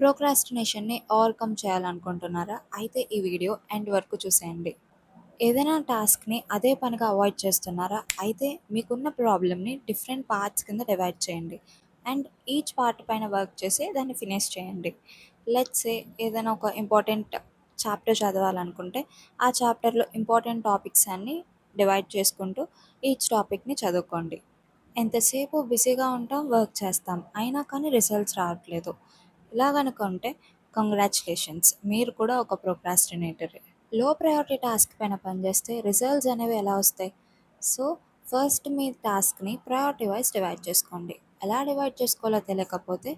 ప్రోక్రాస్టినేషన్‌ని overcome చేయాలనుకుంటున్నారా? అయితే ఈ వీడియో ఎండ్ వరకు చూసేయండి. ఏదైనా టాస్క్‌ని అదే పనిగా అవాయిడ్ చేస్తున్నారా? అయితే మీకున్న ప్రాబ్లమ్‌ని డిఫరెంట్ పార్ట్స్ కింద డివైడ్ చేయండి. అండ్ ఈచ్ పార్ట్ పైన వర్క్ చేసి దాన్ని ఫినిష్ చేయండి. లెట్స్ సే ఏదైనా ఒక ఇంపార్టెంట్ చాప్టర్ చదవాలనుకుంటే, ఆ చాప్టర్‌లో ఇంపార్టెంట్ టాపిక్స్ అన్నీ డివైడ్ చేసుకుంటూ ఈచ్ టాపిక్‌ని చదువుకోండి. ఎంతసేపు బిజీగా ఉంటాం, వర్క్ చేస్తాం. అయినా కానీ రిజల్ట్స్ రావట్లేదు. ఇలా గనుక ఉంటే కంగ్రాచ్యులేషన్స్, మీరు కూడా ఒక ప్రోక్రాస్టినేటరే. లో ప్రయారిటీ టాస్క్ పైన పనిచేస్తే రిజల్ట్స్ అనేవి ఎలా వస్తాయి? సో, ఫస్ట్ మీ టాస్క్‌ని ప్రయారిటీ వైస్ డివైడ్ చేసుకోండి. ఎలా డివైడ్ చేసుకోవాలో తెలియకపోతే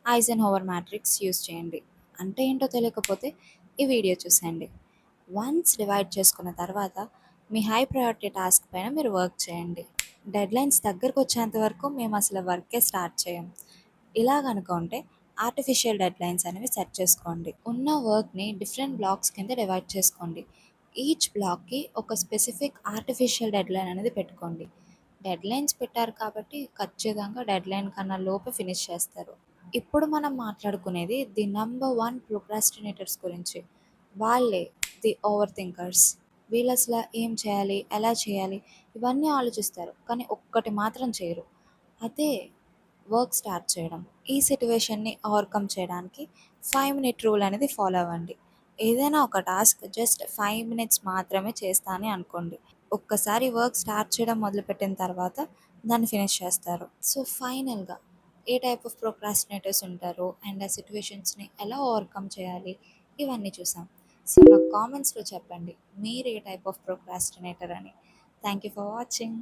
ఐజెన్‌హోవర్ మ్యాట్రిక్స్ యూజ్ చేయండి. అంటే ఏంటో తెలియకపోతే ఈ వీడియో చూసేయండి. వన్స్ డివైడ్ చేసుకున్న తర్వాత మీ హై ప్రయారిటీ టాస్క్ పైన మీరు వర్క్ చేయండి. డెడ్లైన్స్ దగ్గరకు వచ్చేంత వరకు మేము అసలు వర్కే స్టార్ట్ చేయం. ఇలా గనుక ఉంటే ఆర్టిఫిషియల్ డెడ్లైన్స్ అనేవి సెట్ చేసుకోండి. ఉన్న వర్క్ని డిఫరెంట్ బ్లాక్స్ కింద డివైడ్ చేసుకోండి. ఈచ్ బ్లాక్కి ఒక స్పెసిఫిక్ ఆర్టిఫిషియల్ డెడ్లైన్ అనేది పెట్టుకోండి. డెడ్లైన్స్ పెట్టారు కాబట్టి ఖచ్చితంగా డెడ్లైన్ కన్నా లోపు ఫినిష్ చేస్తారు. ఇప్పుడు మనం మాట్లాడుకునేది ది నంబర్ వన్ ప్రోక్రాస్టినేటర్స్ గురించి. వాళ్ళే ది ఓవర్ థింకర్స్. వీళ్ళు అసలు ఏం చేయాలి, ఎలా చేయాలి, ఇవన్నీ ఆలోచిస్తారు, కానీ ఒక్కటి మాత్రం చేయరు. అదే వర్క్ స్టార్ట్ చేయడం. ఈ సిట్యువేషన్ని ఓవర్కమ్ చేయడానికి 5 మినిట్ రూల్ అనేది ఫాలో అవ్వండి. ఏదైనా ఒక టాస్క్ జస్ట్ 5 మినిట్స్ మాత్రమే చేస్తా అని అనుకోండి. ఒక్కసారి వర్క్ స్టార్ట్ చేయడం మొదలుపెట్టిన తర్వాత దాన్ని ఫినిష్ చేస్తారు. సో ఫైనల్‌గా ఏ టైప్ ఆఫ్ ప్రోక్రాస్టినేటర్స్ ఉంటారో అండ్ ఆ సిట్యుయేషన్స్‌ని ఎలా ఓవర్కమ్ చేయాలి, ఇవన్నీ చూసాం. సో నాకు కామెంట్స్‌లో చెప్పండి, మీరు ఏ టైప్ ఆఫ్ ప్రోక్రాస్టినేటర్ అని. Thank you for watching.